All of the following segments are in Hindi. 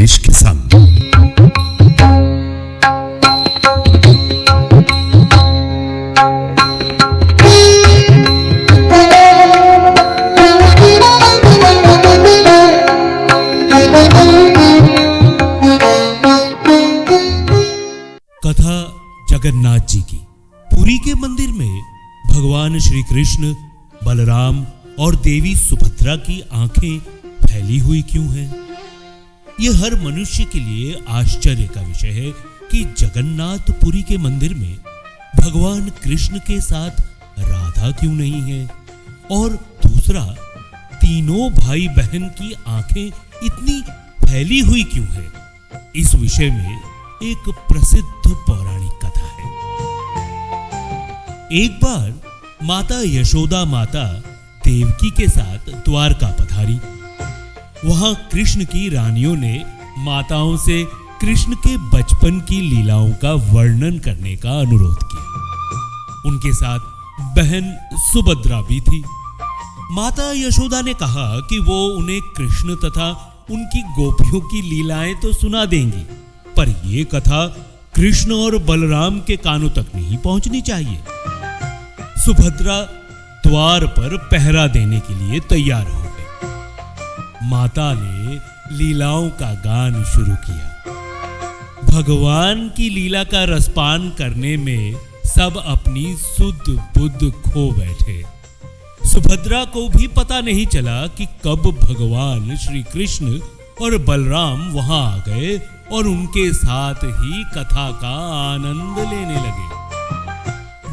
संदेश के संग। कथा जगन्नाथ जी की। पुरी के मंदिर में भगवान श्री कृष्ण, बलराम और देवी सुभद्रा की आंखें फैली हुई क्यों हैं? यह हर मनुष्य के लिए आश्चर्य का विषय है कि जगन्नाथपुरी के मंदिर में भगवान कृष्ण के साथ राधा क्यों नहीं है, और दूसरा, तीनों भाई बहन की आंखें इतनी फैली हुई क्यों है? इस विषय में एक प्रसिद्ध पौराणिक कथा है। एक बार माता यशोदा माता देवकी के साथ द्वारका पधारी। वहां कृष्ण की रानियों ने माताओं से कृष्ण के बचपन की लीलाओं का वर्णन करने का अनुरोध किया। उनके साथ बहन सुभद्रा भी थी। माता यशोदा ने कहा कि वो उन्हें कृष्ण तथा उनकी गोपियों की लीलाएं तो सुना देंगी, पर यह कथा कृष्ण और बलराम के कानों तक नहीं पहुंचनी चाहिए। सुभद्रा द्वार पर पहरा देने के लिए तैयार हो गई। माता ने लीलाओं का गान शुरू किया। भगवान की लीला का रसपान करने में सब अपनी सुध बुध खो बैठे। सुभद्रा को भी पता नहीं चला कि कब भगवान श्री कृष्ण और बलराम वहां आ गए और उनके साथ ही कथा का आनंद लेने लगे।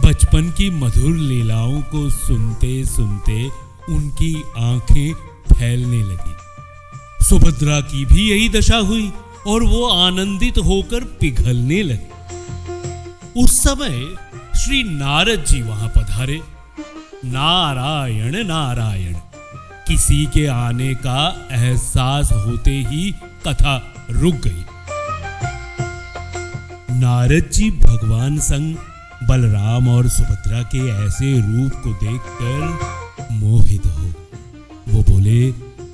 बचपन की मधुर लीलाओं को सुनते सुनते उनकी आंखें फैलने लगी। सुभद्रा की भी यही दशा हुई और वो आनंदित होकर पिघलने लगी। उस समय श्री नारद जी वहां पधारे। नारायण नारायण, किसी के आने का एहसास होते ही कथा रुक गई। नारद जी भगवान संग बलराम और सुभद्रा के ऐसे रूप को देखकर मोहित हो गए। वो बोले,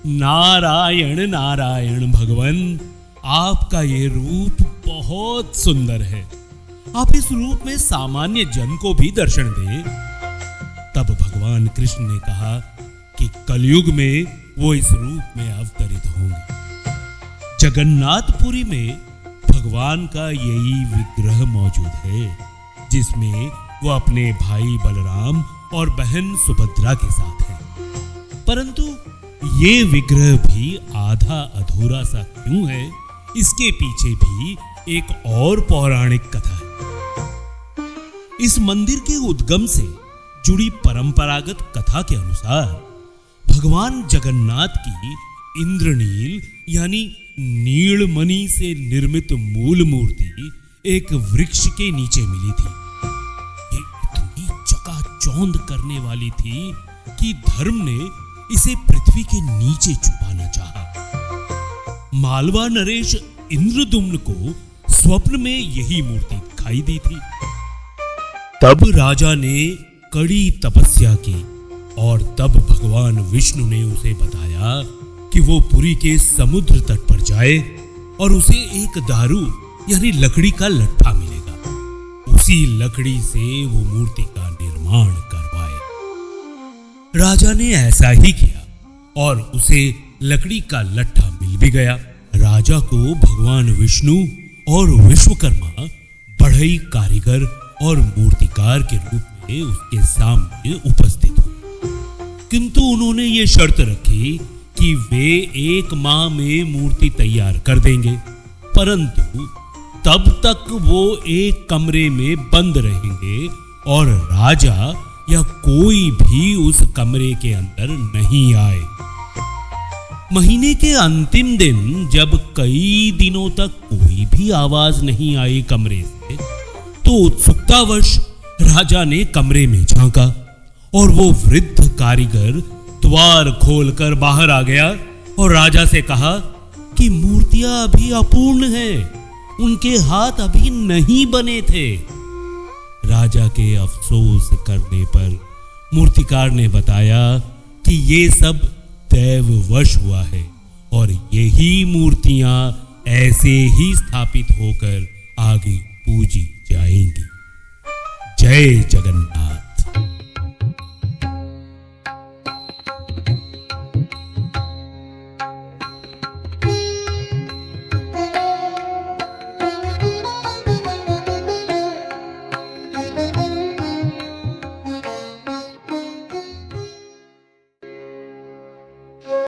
नारायण नारायण भगवान, आपका ये रूप बहुत सुंदर है। आप इस रूप में सामान्य जन को भी दर्शन दें। तब भगवान कृष्ण ने कहा कि कलयुग में वो इस रूप में अवतरित होंगे। जगन्नाथपुरी में भगवान का यही विग्रह मौजूद है, जिसमें वो अपने भाई बलराम और बहन सुभद्रा के साथ है। परंतु ये विग्रह भी आधा अधूरा सा क्यों है, इसके पीछे भी एक और पौराणिक कथा है। इस मंदिर के उद्गम से जुड़ी परंपरागत कथा के अनुसार भगवान जगन्नाथ की इंद्रनील यानी नीलमणि से निर्मित मूल मूर्ति एक वृक्ष के नीचे मिली थी। ये इतनी चकाचौंध करने वाली थी कि धर्म ने इसे पृथ्वी के नीचे छुपाना चाहा। मालवा नरेश इंद्रदुम्न को स्वप्न में यही मूर्ति दिखाई दी थी। तब राजा ने कड़ी तपस्या की और तब भगवान विष्णु ने उसे बताया कि वो पुरी के समुद्र तट पर जाए और उसे एक दारू यानी लकड़ी का लट्ठा मिलेगा। उसी लकड़ी से वो मूर्ति का निर्माण करवाए। राजा ने ऐसा ही किया और उसे लकड़ी का लट्ठा मिल भी गया। राजा को भगवान विष्णु और विश्वकर्मा बढ़ई कारीगर और मूर्तिकार के रूप में उसके सामने उपस्थित हुए, किंतु उन्होंने ये शर्त रखी कि वे 1 माह में मूर्ति तैयार कर देंगे, परंतु तब तक वो एक कमरे में बंद रहेंगे और राजा या कोई भी उस कमरे के अंदर नहीं आए। महीने के अंतिम दिन जब कई दिनों तक कोई भी आवाज नहीं आई कमरे से, तो उत्सुकतावश राजा ने कमरे में झांका और वो वृद्ध कारीगर द्वार खोलकर बाहर आ गया और राजा से कहा कि मूर्तियां अभी अपूर्ण हैं, उनके हाथ अभी नहीं बने थे। राजा के अफसोस करने पर मूर्तिकार ने बताया कि ये सब दैववश हुआ है और यही मूर्तियां ऐसे ही स्थापित होकर आगे पूजी जाएंगी। जय जगन्नाथ।